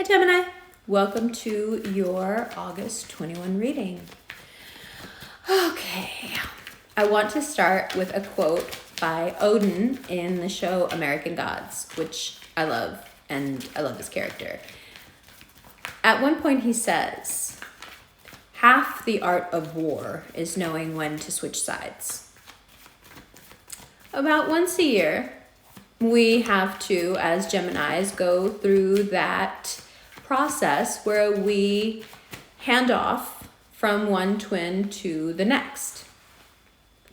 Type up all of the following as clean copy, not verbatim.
Gemini, welcome to your August 21 reading. Okay, I want to start with a quote by Odin in the show American Gods, which I love, and I love this character. At one point he says, "Half the art of war is knowing when to switch sides." About once a year, we have to, as Geminis, go through that process where we hand off from one twin to the next,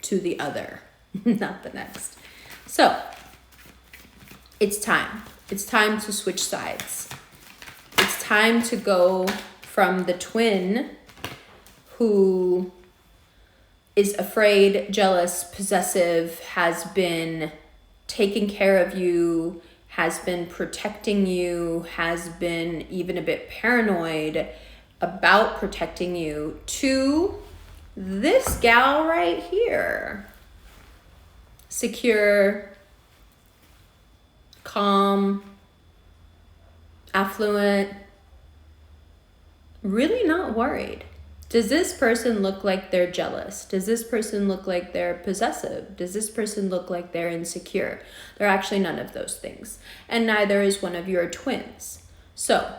to the other, not the next. So, it's time. It's time to switch sides. It's time to go from the twin who is afraid, jealous, possessive, has been taking care of you, has been protecting you, has been even a bit paranoid about protecting you, to this gal right here. Secure, calm, affluent, really not worried. Does this person look like they're jealous? Does this person look like they're possessive? Does this person look like they're insecure? They're actually none of those things. And neither is one of your twins. So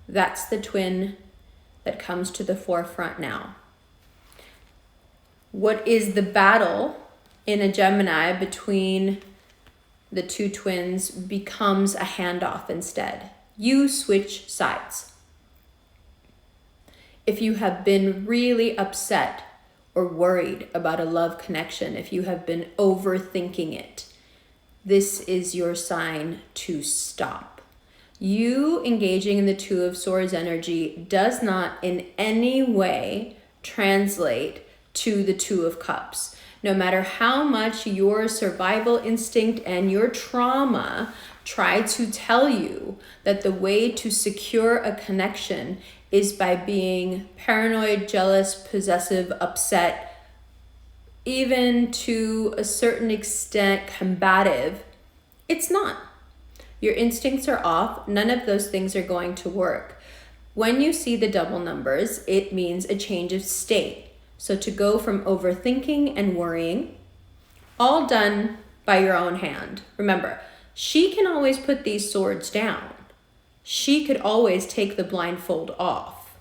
that's the twin that comes to the forefront now. What is the battle in a Gemini between the two twins becomes a handoff instead. You switch sides. If you have been really upset or worried about a love connection, if you have been overthinking it, this is your sign to stop. You engaging in the Two of Swords energy does not in any way translate to the Two of Cups. No matter how much your survival instinct and your trauma try to tell you that the way to secure a connection is by being paranoid, jealous, possessive, upset, even to a certain extent combative, it's not. Your instincts are off. None of those things are going to work. When you see the double numbers, it means a change of state. So to go from overthinking and worrying, all done by your own hand. Remember, she can always put these swords down. She could always take the blindfold off.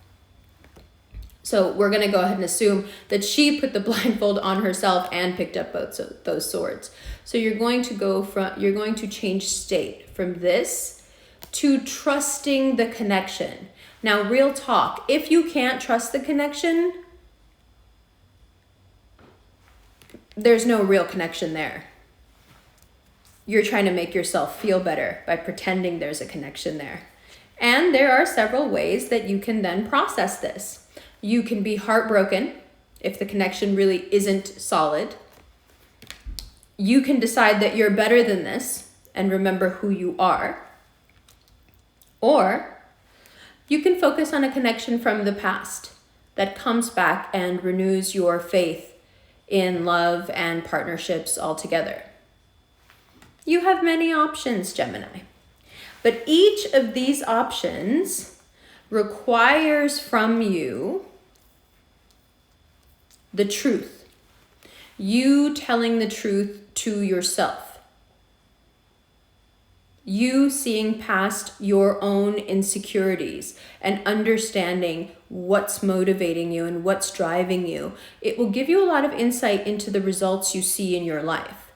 So we're going to go ahead and assume that she put the blindfold on herself and picked up both those swords. So you're going to change state from this to trusting the connection. Now, real talk, if you can't trust the connection, there's no real connection there. You're trying to make yourself feel better by pretending there's a connection there. And there are several ways that you can then process this. You can be heartbroken if the connection really isn't solid. You can decide that you're better than this and remember who you are. Or you can focus on a connection from the past that comes back and renews your faith in love and partnerships altogether. You have many options, Gemini. But each of these options requires from you the truth. You telling the truth to yourself. You seeing past your own insecurities and understanding what's motivating you and what's driving you. It will give you a lot of insight into the results you see in your life.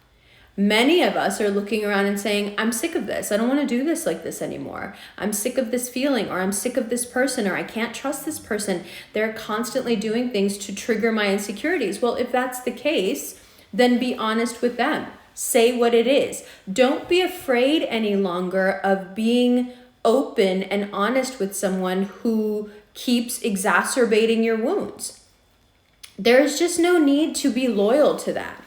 Many of us are looking around and saying, I'm sick of this. I don't want to do this like this anymore. I'm sick of this feeling, or I'm sick of this person, or I can't trust this person. They're constantly doing things to trigger my insecurities. Well, if that's the case, then be honest with them. Say what it is. Don't be afraid any longer of being open and honest with someone who keeps exacerbating your wounds. There's just no need to be loyal to that.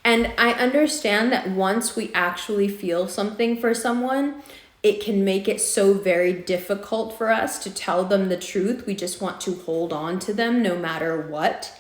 And I understand that once we actually feel something for someone, it can make it so very difficult for us to tell them the truth. We just want to hold on to them no matter what.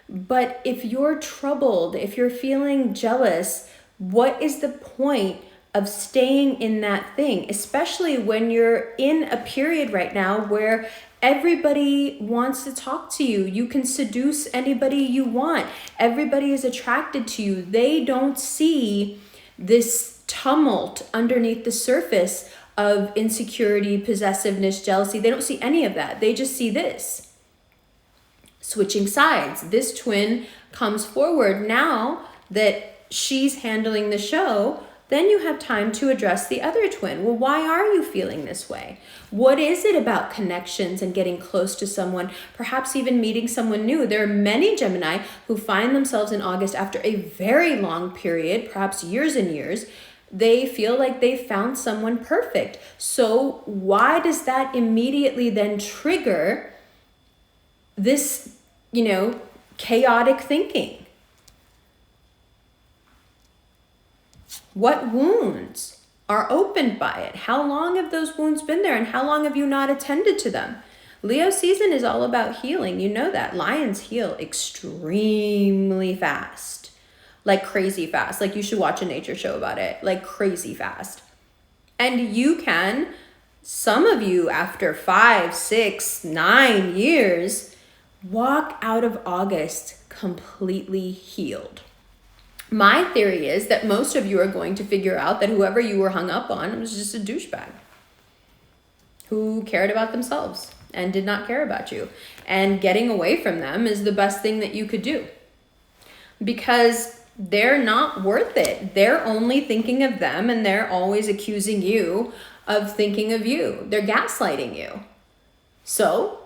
But if you're troubled, if you're feeling jealous, what is the point of staying in that thing, especially when you're in a period right now where everybody wants to talk to you. You can seduce anybody you want. Everybody is attracted to you. They don't see this tumult underneath the surface of insecurity, possessiveness, jealousy. They don't see any of that. They just see this. Switching sides. This twin comes forward now that she's handling the show. Then you have time to address the other twin. Well, why are you feeling this way? What is it about connections and getting close to someone, perhaps even meeting someone new? There are many Gemini who find themselves in August after a very long period, perhaps years and years. They feel like they found someone perfect. So why does that immediately then trigger this, chaotic thinking? What wounds are opened by it? How long have those wounds been there, and how long have you not attended to them? Leo season is all about healing. You know that. Lions heal extremely fast, like crazy fast. Like you should watch a nature show about it, like crazy fast. And you can, some of you after 5, 6, 9 years, walk out of August completely healed. My theory is that most of you are going to figure out that whoever you were hung up on was just a douchebag who cared about themselves and did not care about you. And getting away from them is the best thing that you could do, because they're not worth it. They're only thinking of them, and they're always accusing you of thinking of you. They're gaslighting you. So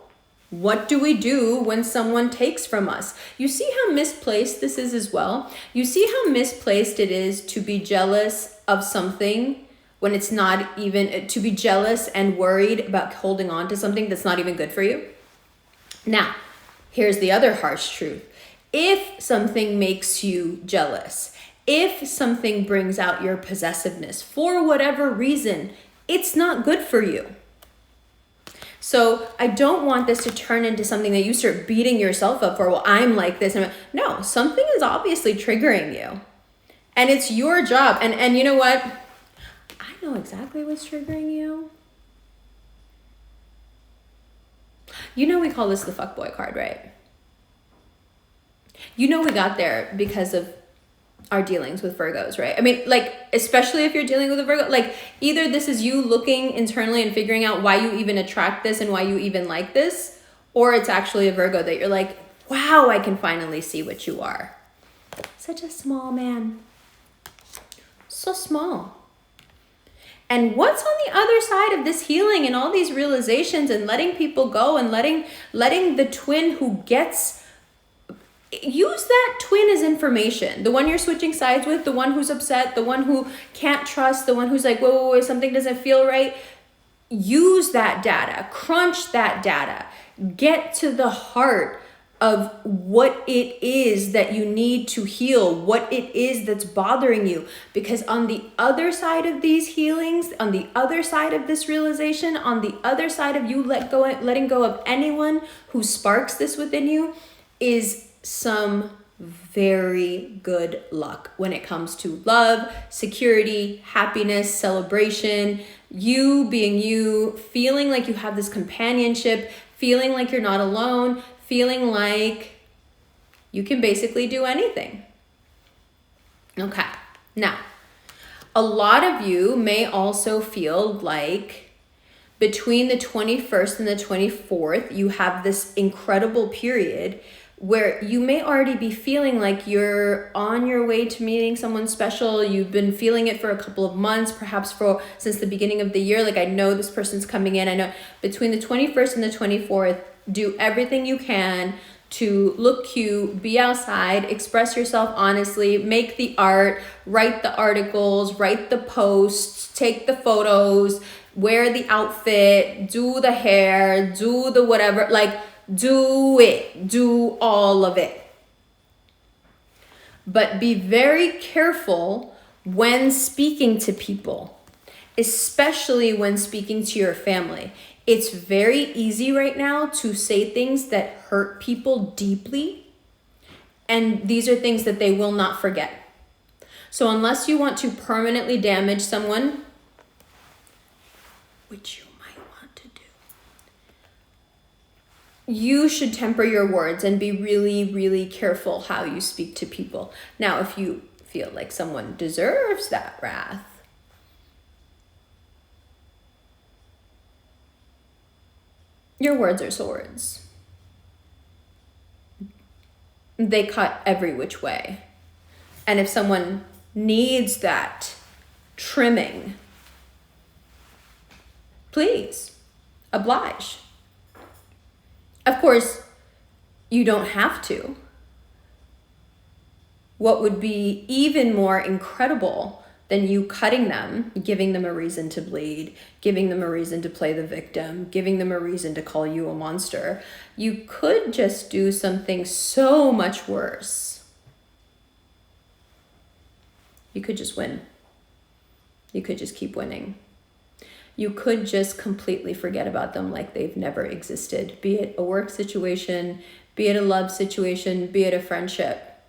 what do we do when someone takes from us? You see how misplaced this is as well? You see how misplaced it is to be jealous of something when it's not even, to be jealous and worried about holding on to something that's not even good for you? Now, here's the other harsh truth. If something makes you jealous, if something brings out your possessiveness for whatever reason, it's not good for you. So I don't want this to turn into something that you start beating yourself up for. Well, I'm like this. No, something is obviously triggering you. And it's your job. And you know what? I know exactly what's triggering you. You know we call this the fuckboy card, right? You know we got there because of our dealings with Virgos, right? I mean, like, especially if you're dealing with a Virgo, like either this is you looking internally and figuring out why you even attract this and why you even like this, or it's actually a Virgo that you're like, wow, I can finally see what you are. Such a small man. So small. And what's on the other side of this healing and all these realizations and letting people go and letting the twin who gets, use that twin as information. The one you're switching sides with, the one who's upset, the one who can't trust, the one who's like, whoa, something doesn't feel right. Use that data, crunch that data, get to the heart of what it is that you need to heal, what it is that's bothering you. Because on the other side of these healings, on the other side of this realization, on the other side of you letting go of anyone who sparks this within you, is some very good luck when it comes to love, security, happiness, celebration, you being you, feeling like you have this companionship, feeling like you're not alone, feeling like you can basically do anything. Okay, now, a lot of you may also feel like between the 21st and the 24th, you have this incredible period where you may already be feeling like you're on your way to meeting someone special. You've been feeling it for a couple of months, perhaps since the beginning of the year. Like, I know this person's coming in. I know between the 21st and the 24th, do everything you can to look cute, be outside, express yourself honestly, make the art, write the articles, write the posts, take the photos, wear the outfit, do the hair, do the whatever, like, do it, do all of it. But be very careful when speaking to people, especially when speaking to your family. It's very easy right now to say things that hurt people deeply, and these are things that they will not forget. So unless you want to permanently damage someone, which you might want to do, you should temper your words and be really, really careful how you speak to people. Now, if you feel like someone deserves that wrath, your words are swords. They cut every which way. And if someone needs that trimming, please oblige. Of course, you don't have to. What would be even more incredible than you cutting them, giving them a reason to bleed, giving them a reason to play the victim, giving them a reason to call you a monster, you could just do something so much worse. You could just win. You could just keep winning. You could just completely forget about them like they've never existed, be it a work situation, be it a love situation, be it a friendship.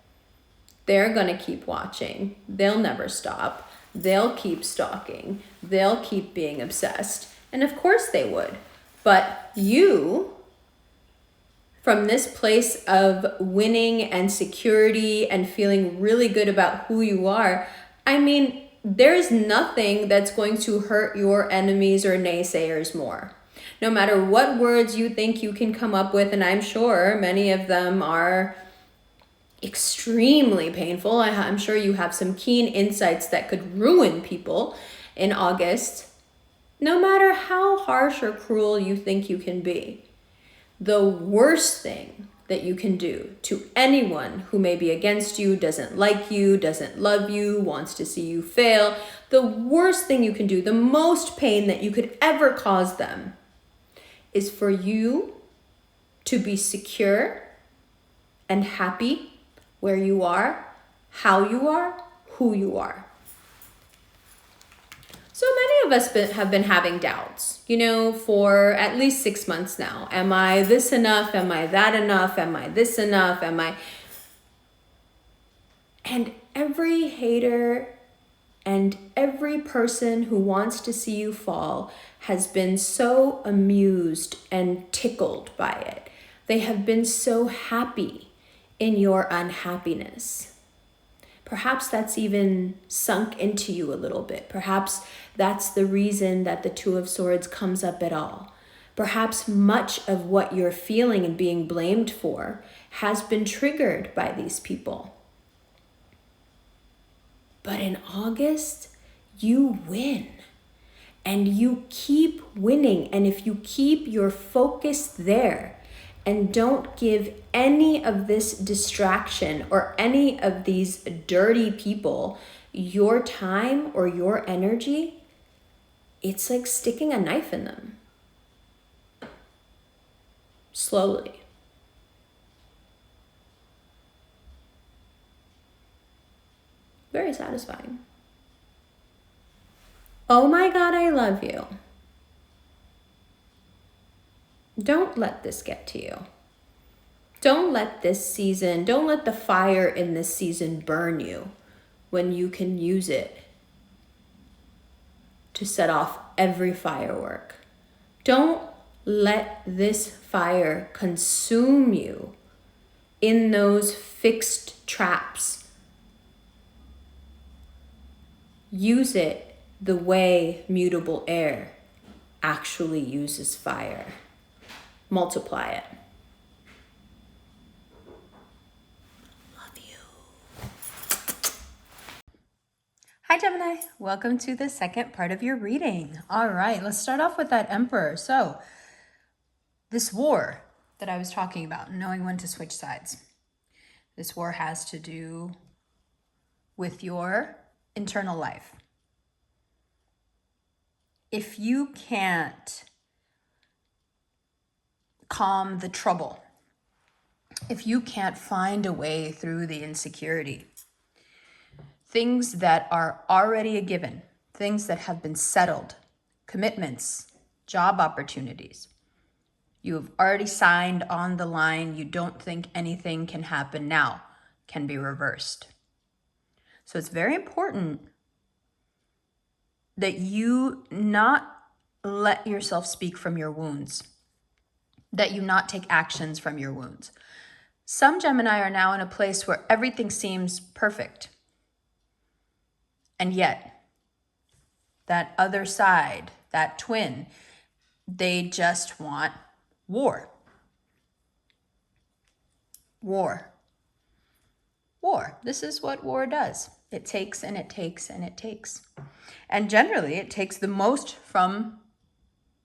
They're going to keep watching. They'll never stop. They'll keep stalking. They'll keep being obsessed. And of course they would. But you, from this place of winning and security and feeling really good about who you are, I mean, there's nothing that's going to hurt your enemies or naysayers more. No matter what words you think you can come up with, and I'm sure many of them are extremely painful. I'm sure you have some keen insights that could ruin people in August. No matter how harsh or cruel you think you can be, the worst thing that you can do to anyone who may be against you, doesn't like you, doesn't love you, wants to see you fail, the worst thing you can do, the most pain that you could ever cause them, is for you to be secure and happy where you are, how you are, who you are. So many of us have been having doubts, for at least 6 months now. Am I this enough? Am I that enough? Am I this enough? And every hater and every person who wants to see you fall has been so amused and tickled by it. They have been so happy in your unhappiness. Perhaps that's even sunk into you a little bit. Perhaps that's the reason that the Two of Swords comes up at all. Perhaps much of what you're feeling and being blamed for has been triggered by these people. But in August, you win. And you keep winning. And if you keep your focus there, and don't give any of this distraction or any of these dirty people your time or your energy, it's like sticking a knife in them. Slowly. Very satisfying. Oh my God, I love you. Don't let this get to you. Don't let the fire in this season burn you when you can use it to set off every firework. Don't let this fire consume you in those fixed traps. Use it the way mutable air actually uses fire. Multiply it. Love you. Hi, Gemini. Welcome to the second part of your reading. All right, let's start off with that Emperor. So, this war that I was talking about, knowing when to switch sides. This war has to do with your internal life. If you can't calm the trouble, if you can't find a way through the insecurity, things that are already a given, things that have been settled, commitments, job opportunities, you have already signed on the line, you don't think anything can happen now, can be reversed. So it's very important that you not let yourself speak from your wounds, that you not take actions from your wounds. Some Gemini are now in a place where everything seems perfect. And yet, that other side, that twin, they just want war. War. War. This is what war does. It takes and it takes and it takes. And generally, it takes the most from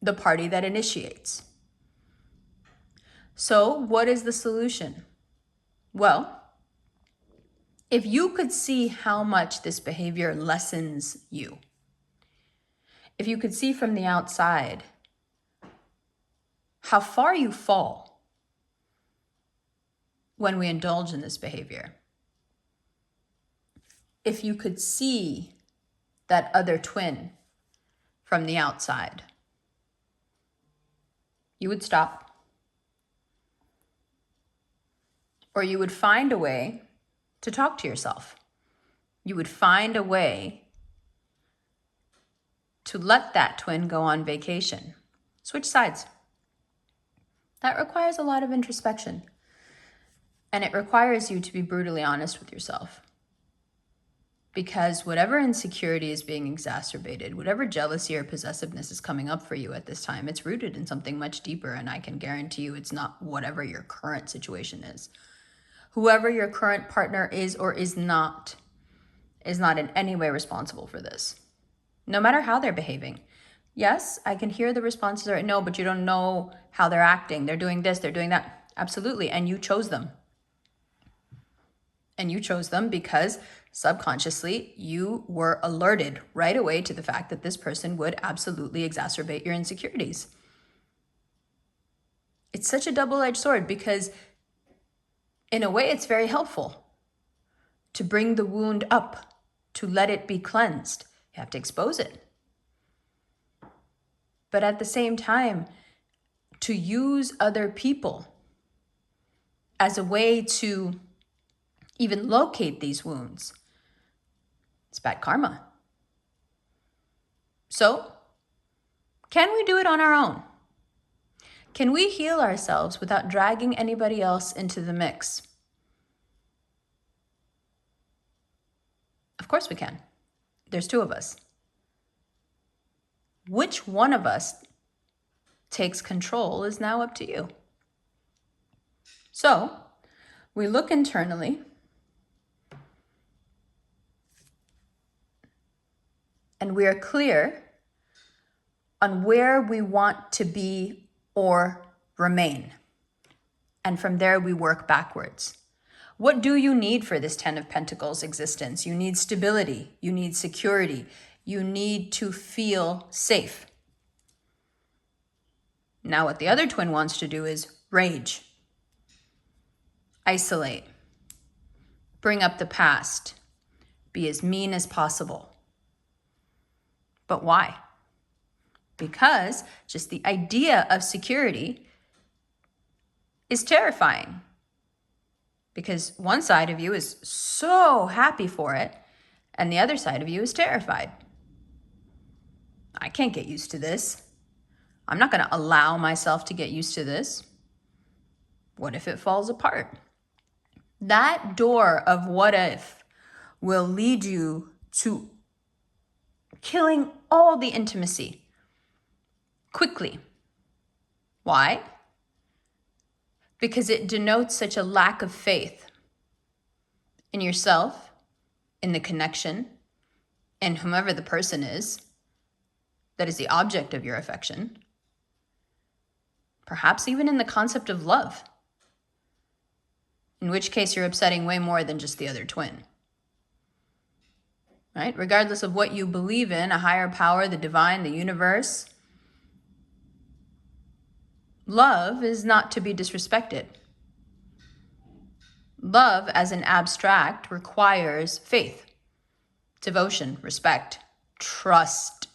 the party that initiates. So, what is the solution? Well, if you could see how much this behavior lessens you, if you could see from the outside how far you fall when we indulge in this behavior, if you could see that other twin from the outside, you would stop. Or you would find a way to talk to yourself. You would find a way to let that twin go on vacation. Switch sides. That requires a lot of introspection. And it requires you to be brutally honest with yourself. Because whatever insecurity is being exacerbated, whatever jealousy or possessiveness is coming up for you at this time, it's rooted in something much deeper. And I can guarantee you it's not whatever your current situation is. Whoever your current partner is or is not in any way responsible for this. No matter how they're behaving. Yes, I can hear the responses are, no, but you don't know how they're acting. They're doing this, they're doing that. Absolutely, and you chose them. And you chose them because subconsciously you were alerted right away to the fact that this person would absolutely exacerbate your insecurities. It's such a double-edged sword because in a way, it's very helpful to bring the wound up, to let it be cleansed. You have to expose it. But at the same time, to use other people as a way to even locate these wounds, it's bad karma. So, can we do it on our own? Can we heal ourselves without dragging anybody else into the mix? Of course we can. There's two of us. Which one of us takes control is now up to you. So, we look internally and we are clear on where we want to be or remain. And from there, we work backwards. What do you need for this 10 of Pentacles existence? You need stability. You need security. You need to feel safe. Now, what the other twin wants to do is rage, isolate, bring up the past, be as mean as possible. But why? Because just the idea of security is terrifying. Because one side of you is so happy for it, and the other side of you is terrified. I can't get used to this. I'm not going to allow myself to get used to this. What if it falls apart? That door of what if will lead you to killing all the intimacy quickly. Why? Because it denotes such a lack of faith in yourself, in the connection, in whomever the person is that is the object of your affection, perhaps even in the concept of love, in which case you're upsetting way more than just the other twin. Right? Regardless of what you believe in, a higher power, the divine, the universe, love is not to be disrespected. Love as an abstract requires faith, devotion, respect, trust.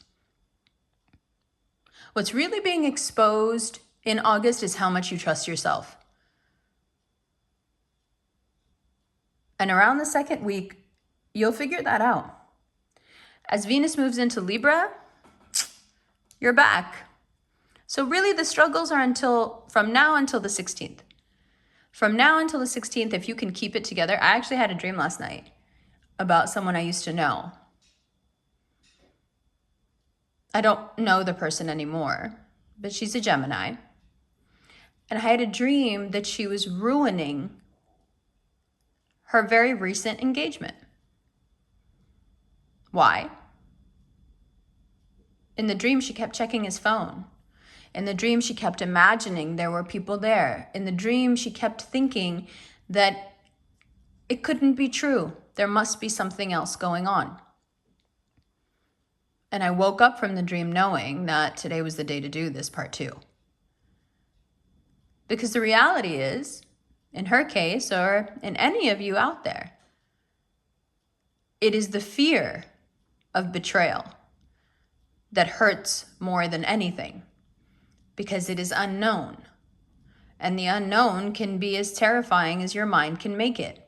What's really being exposed in August is how much you trust yourself. And around the second week, you'll figure that out. As Venus moves into Libra, you're back. So really the struggles are from now until the 16th. From now until the 16th, if you can keep it together. I actually had a dream last night about someone I used to know. I don't know the person anymore, but she's a Gemini. And I had a dream that she was ruining her very recent engagement. Why? In the dream, she kept checking his phone. In the dream, she kept imagining there were people there. In the dream, she kept thinking that it couldn't be true. There must be something else going on. And I woke up from the dream knowing that today was the day to do this part 2. Because the reality is, in her case, or in any of you out there, it is the fear of betrayal that hurts more than anything, because it is unknown. And the unknown can be as terrifying as your mind can make it.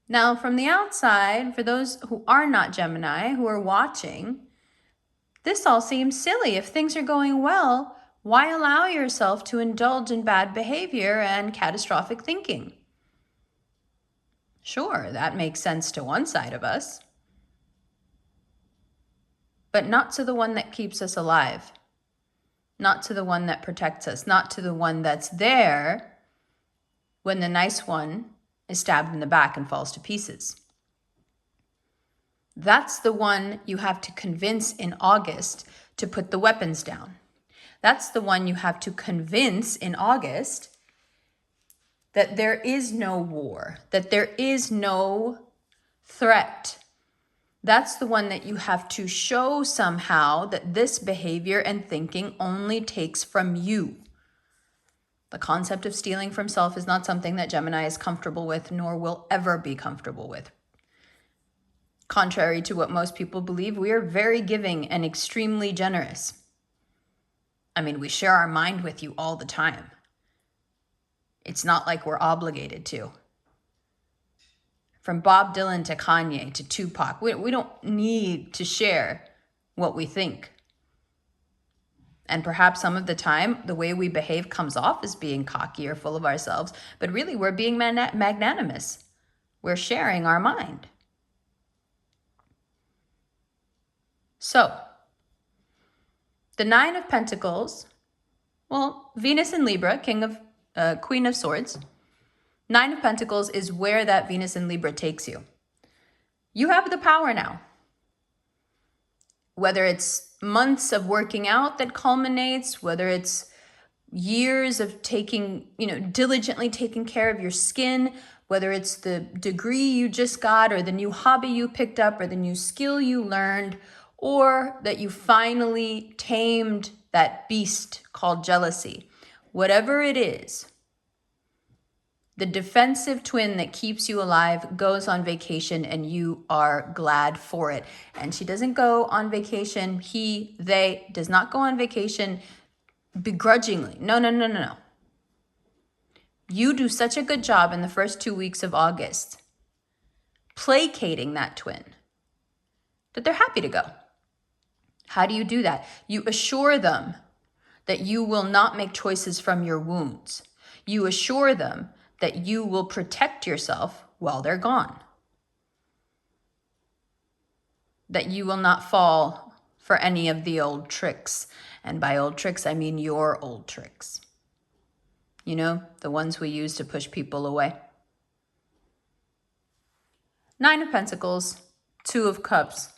Now, from the outside, for those who are not Gemini, who are watching, this all seems silly. If things are going well, why allow yourself to indulge in bad behavior and catastrophic thinking? Sure, that makes sense to one side of us, but not to the one that keeps us alive, not to the one that protects us, not to the one that's there when the nice one is stabbed in the back and falls to pieces. That's the one you have to convince in August to put the weapons down. That's the one you have to convince in August that there is no war, that there is no threat. That's the one that you have to show somehow that this behavior and thinking only takes from you. The concept of stealing from self is not something that Gemini is comfortable with, nor will ever be comfortable with. Contrary to what most people believe, we are very giving and extremely generous. I mean, we share our mind with you all the time. It's not like we're obligated to. From Bob Dylan to Kanye to Tupac, we don't need to share what we think. And perhaps some of the time, the way we behave comes off as being cocky or full of ourselves, but really we're being magnanimous. We're sharing our mind. So, the 9 of Pentacles, well, Venus in Libra, Queen of Swords. 9 of Pentacles is where that Venus in Libra takes you. You have the power now. Whether it's months of working out that culminates, whether it's years of diligently taking care of your skin, whether it's the degree you just got or the new hobby you picked up or the new skill you learned, or that you finally tamed that beast called jealousy. Whatever it is, the defensive twin that keeps you alive goes on vacation and you are glad for it. And she doesn't go on vacation. They does not go on vacation begrudgingly. No. You do such a good job in the first 2 weeks of August placating that twin that they're happy to go. How do you do that? You assure them that you will not make choices from your wounds. You assure them that you will protect yourself while they're gone. That you will not fall for any of the old tricks. And by old tricks, I mean your old tricks. You know, the ones we use to push people away. 9 of Pentacles, 2 of Cups.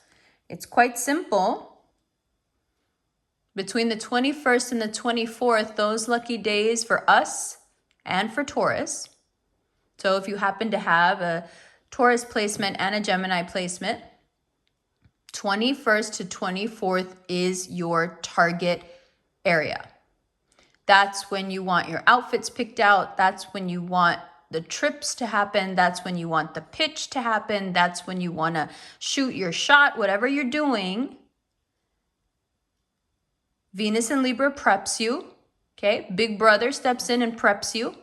It's quite simple. Between the 21st and the 24th, those lucky days for us and for Taurus. So if you happen to have a Taurus placement and a Gemini placement, 21st to 24th is your target area. That's when you want your outfits picked out. That's when you want the trips to happen. That's when you want the pitch to happen. That's when you want to shoot your shot, whatever you're doing. Venus in Libra preps you, okay? Big brother steps in and preps you.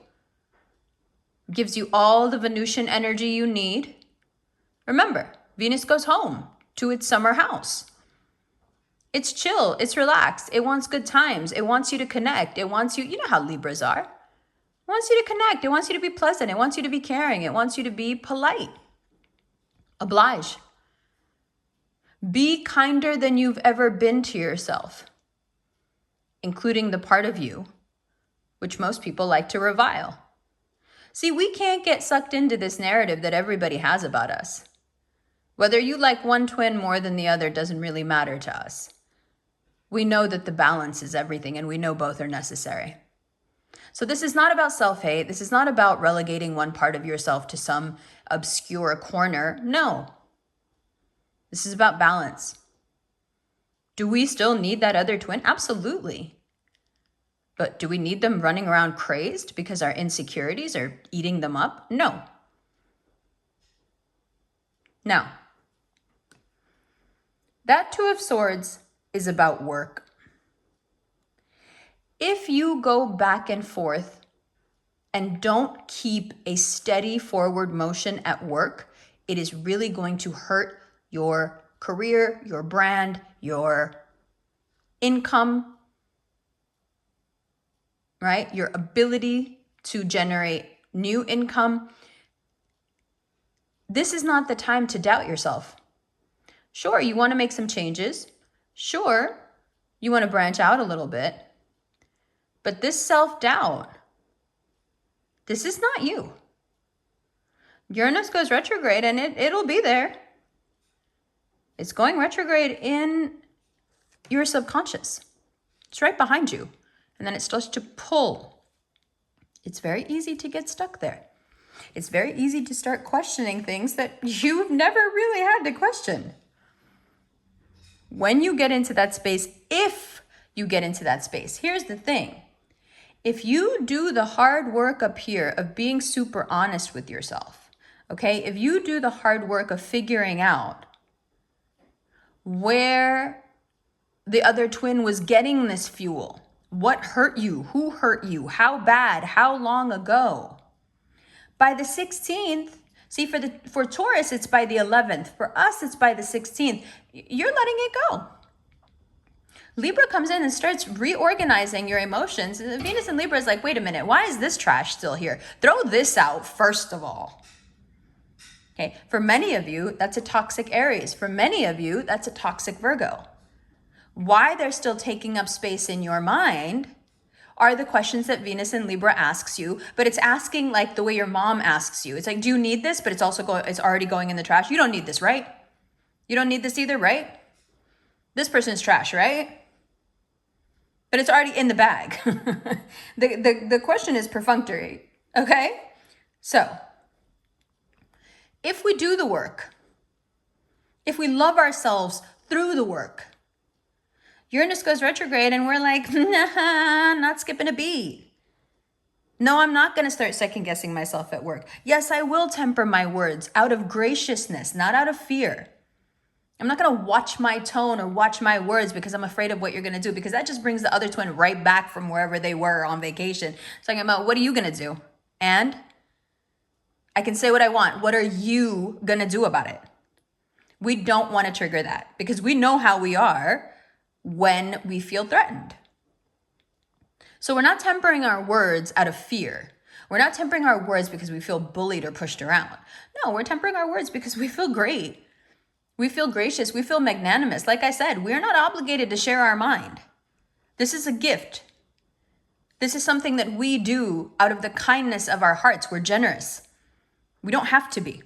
gives you all the Venusian energy you need. Remember, Venus goes home to its summer house. It's chill, it's relaxed, it wants good times, it wants you to connect, it wants you, you know how Libras are. It wants you to connect, it wants you to be pleasant, it wants you to be caring, it wants you to be polite. Oblige. Be kinder than you've ever been to yourself, including the part of you which most people like to revile. See, we can't get sucked into this narrative that everybody has about us. Whether you like one twin more than the other doesn't really matter to us. We know that the balance is everything, and we know both are necessary. So this is not about self-hate. This is not about relegating one part of yourself to some obscure corner. No. This is about balance. Do we still need that other twin? Absolutely. But do we need them running around crazed because our insecurities are eating them up? No. Now, that Two of Swords is about work. If you go back and forth and don't keep a steady forward motion at work, it is really going to hurt your career, your brand, your income, right? Your ability to generate new income. This is not the time to doubt yourself. Sure, you want to make some changes. Sure, you want to branch out a little bit. But this self-doubt, this is not you. Uranus goes retrograde and it'll be there. It's going retrograde in your subconscious. It's right behind you. And then it starts to pull. It's very easy to get stuck there. It's very easy to start questioning things that you've never really had to question. When you get into that space, if you get into that space, here's the thing. If you do the hard work up here of being super honest with yourself, okay? If you do the hard work of figuring out where the other twin was getting this fuel, what hurt you, who hurt you, how bad, how long ago, by the 16th, see, for Taurus, it's by the 11th. For us, it's by the 16th. You're letting it go. Libra comes in and starts reorganizing your emotions. Venus and Libra is like, wait a minute, why is this trash still here? Throw this out first of all. Okay, for many of you, that's a toxic Aries. For many of you, that's a toxic Virgo. Why they're still taking up space in your mind are the questions that Venus and Libra asks you, but it's asking like the way your mom asks you. It's like, do you need this? But it's also it's already going in the trash. You don't need this, right? You don't need this either, right? This person's trash, right? But it's already in the bag. The question is perfunctory, okay? So, if we do the work, if we love ourselves through the work, Uranus goes retrograde and we're like, nah, not skipping a beat. No, I'm not going to start second guessing myself at work. Yes, I will temper my words out of graciousness, not out of fear. I'm not going to watch my tone or watch my words because I'm afraid of what you're going to do, because that just brings the other twin right back from wherever they were on vacation. Talking about, what are you going to do? And I can say what I want. What are you going to do about it? We don't want to trigger that because we know how we are when we feel threatened. So we're not tempering our words out of fear. We're not tempering our words because we feel bullied or pushed around. No, we're tempering our words because we feel great. We feel gracious. We feel magnanimous. Like I said, we're not obligated to share our mind. This is a gift. This is something that we do out of the kindness of our hearts. We're generous. We don't have to be.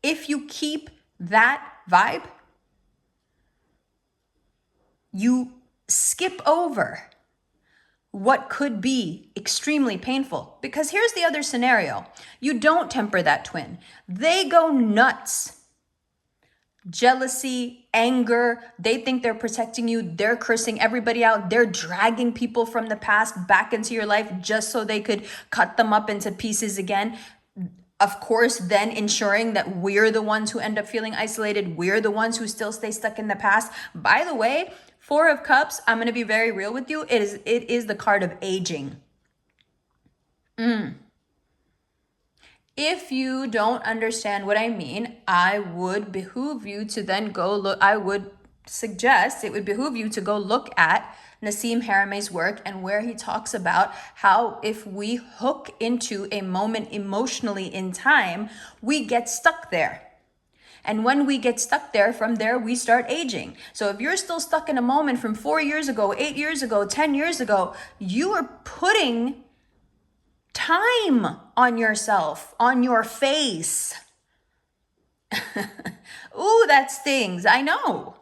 If you keep that vibe, you skip over what could be extremely painful. Because here's the other scenario. You don't temper that twin. They go nuts. Jealousy, anger, they think they're protecting you. They're cursing everybody out. They're dragging people from the past back into your life just so they could cut them up into pieces again. Of course, then ensuring that we're the ones who end up feeling isolated. We're the ones who still stay stuck in the past. By the way, Four of Cups, I'm going to be very real with you. It is the card of aging. If you don't understand what I mean, I would behoove you to then go look. I would suggest it would behoove you to go look at Nassim Harame's work, and where he talks about how if we hook into a moment emotionally in time, we get stuck there. And when we get stuck there, from there, we start aging. So if you're still stuck in a moment from 4 years ago, 8 years ago, 10 years ago, you are putting time on yourself, on your face. Ooh, that stings. I know.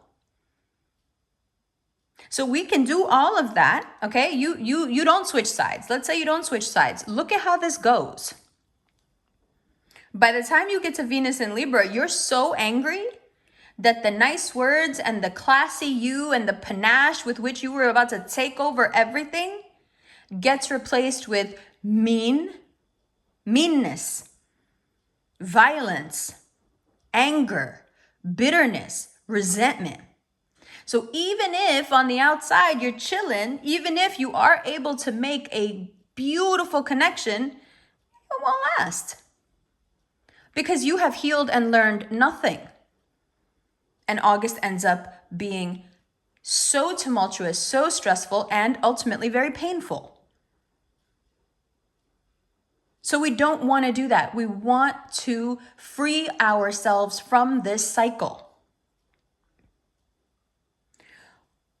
So we can do all of that, okay? You don't switch sides. Let's say you don't switch sides. Look at how this goes. By the time you get to Venus in Libra, you're so angry that the nice words and the classy you and the panache with which you were about to take over everything gets replaced with meanness, violence, anger, bitterness, resentment. So even if on the outside you're chilling, even if you are able to make a beautiful connection, it won't last. Because you have healed and learned nothing. And August ends up being so tumultuous, so stressful, and ultimately very painful. So we don't want to do that. We want to free ourselves from this cycle.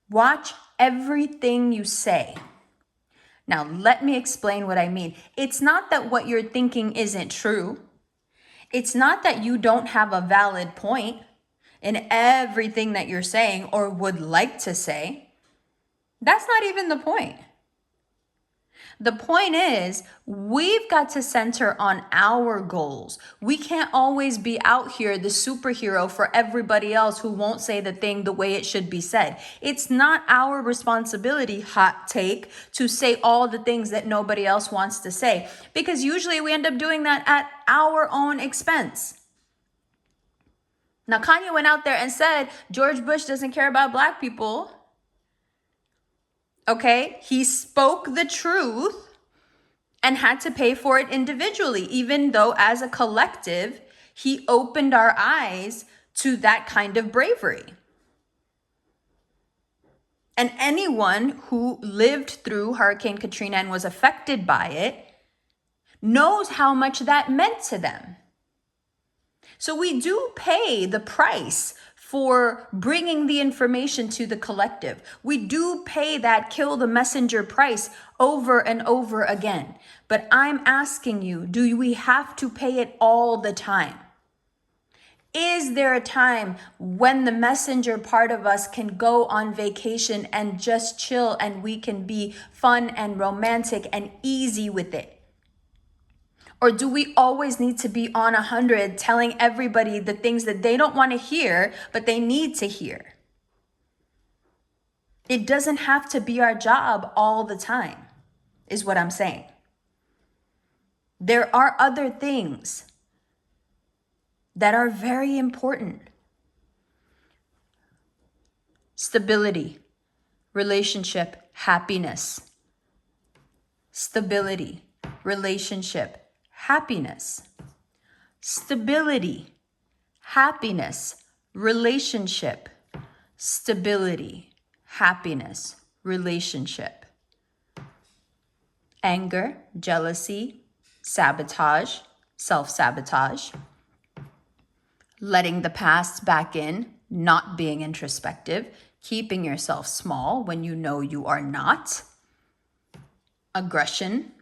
Watch everything you say. Now, let me explain what I mean. It's not that what you're thinking isn't true. It's not that you don't have a valid point in everything that you're saying or would like to say. That's not even the point. The point is, we've got to center on our goals. We can't always be out here the superhero for everybody else who won't say the thing the way it should be said. It's not our responsibility, hot take, to say all the things that nobody else wants to say, because usually we end up doing that at our own expense. Now, Kanye went out there and said George Bush doesn't care about black people. Okay, he spoke the truth and had to pay for it individually, even though as a collective, he opened our eyes to that kind of bravery. And anyone who lived through Hurricane Katrina and was affected by it knows how much that meant to them. So we do pay the price for bringing the information to the collective. We do pay that kill the messenger price over and over again. But I'm asking you, do we have to pay it all the time? Is there a time when the messenger part of us can go on vacation and just chill and we can be fun and romantic and easy with it? Or do we always need to be on 100 telling everybody the things that they don't want to hear, but they need to hear? It doesn't have to be our job all the time, is what I'm saying. There are other things that are very important. Stability, relationship, happiness. Stability, relationship, happiness. Stability, happiness, relationship. Stability, happiness, relationship. Anger, jealousy, sabotage, self-sabotage. Letting the past back in, not being introspective, keeping yourself small when you know you are not. Aggression,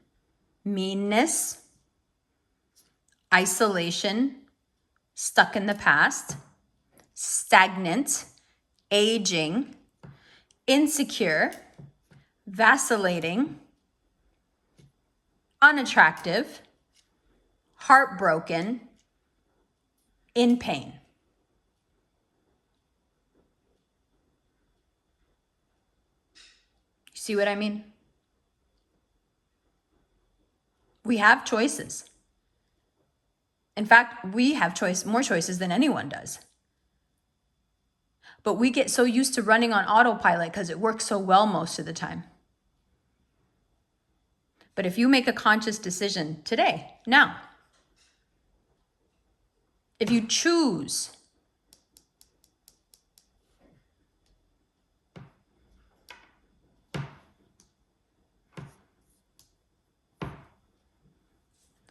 meanness, isolation, stuck in the past, stagnant, aging, insecure, vacillating, unattractive, heartbroken, in pain. See what I mean? We have choices. In fact, we have more choices than anyone does. But we get so used to running on autopilot because it works so well most of the time. But if you make a conscious decision today, now, if you choose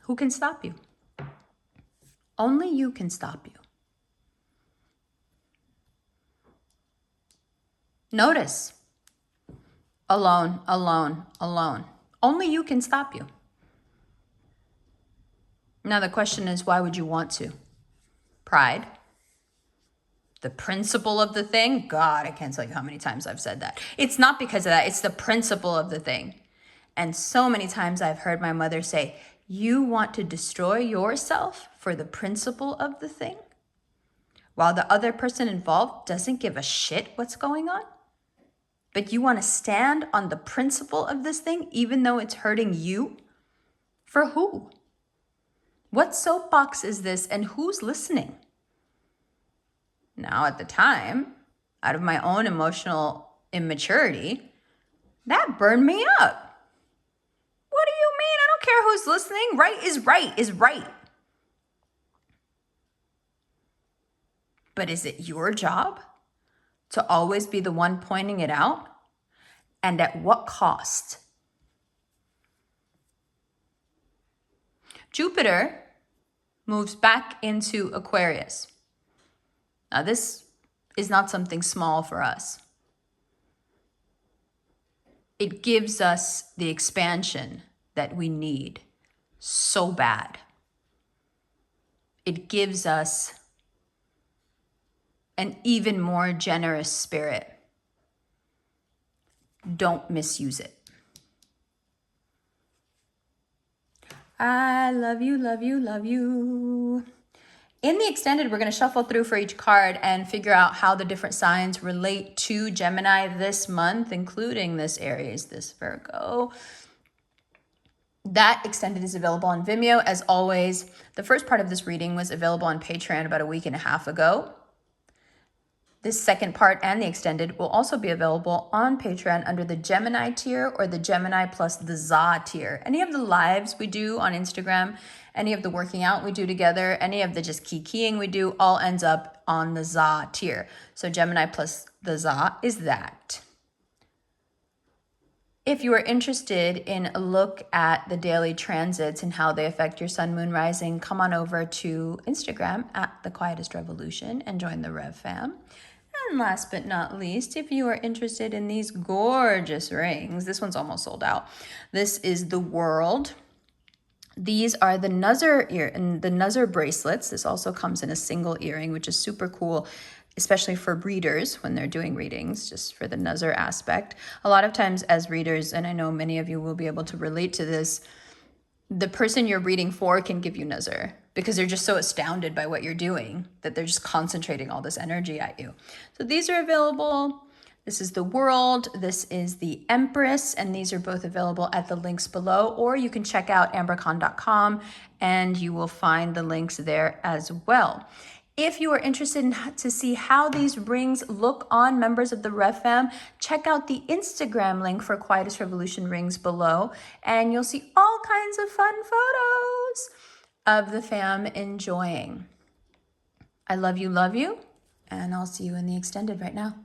who can stop you? Only you can stop you. Notice, alone, alone, alone. Only you can stop you. Now the question is, why would you want to? Pride. The principle of the thing. God, I can't tell you how many times I've said that. It's not because of that. It's the principle of the thing. And so many times I've heard my mother say, you want to destroy yourself for the principle of the thing, while the other person involved doesn't give a shit what's going on. But you want to stand on the principle of this thing, even though it's hurting you? For who? What soapbox is this, and who's listening? Now, at the time, out of my own emotional immaturity, that burned me up. What do you mean? I don't care who's listening. Right is right is right. But is it your job to always be the one pointing it out? And at what cost? Jupiter moves back into Aquarius. Now, this is not something small for us. It gives us the expansion that we need so bad. It gives us an even more generous spirit. Don't misuse it. I love you, love you, love you. In the extended, we're going to shuffle through for each card and figure out how the different signs relate to Gemini this month, including this Aries, this Virgo. That extended is available on Vimeo. As always, the first part of this reading was available on Patreon about a week and a half ago. This second part and the extended will also be available on Patreon under the Gemini tier or the Gemini plus the Za tier. Any of the lives we do on Instagram, any of the working out we do together, any of the just keying we do, all ends up on the Za tier. So Gemini plus the Za is that. If you are interested in a look at the daily transits and how they affect your sun, moon, rising, come on over to Instagram at The Quietest Revolution and join the Rev Fam. And last but not least, if you are interested in these gorgeous rings, this one's almost sold out. This is the World. These are the Nuzzer bracelets. This also comes in a single earring, which is super cool, especially for readers when they're doing readings, just for the Nuzzer aspect. A lot of times as readers, and I know many of you will be able to relate to this, the person you're reading for can give you Nuzzer because they're just so astounded by what you're doing that they're just concentrating all this energy at you. So these are available. This is the World, this is the Empress, and these are both available at the links below, or you can check out ambercon.com and you will find the links there as well. If you are interested to see how these rings look on members of the Rev Fam, check out the Instagram link for Quietest Revolution rings below, and you'll see all kinds of fun photos of the fam enjoying. I love you, and I'll see you in the extended right now.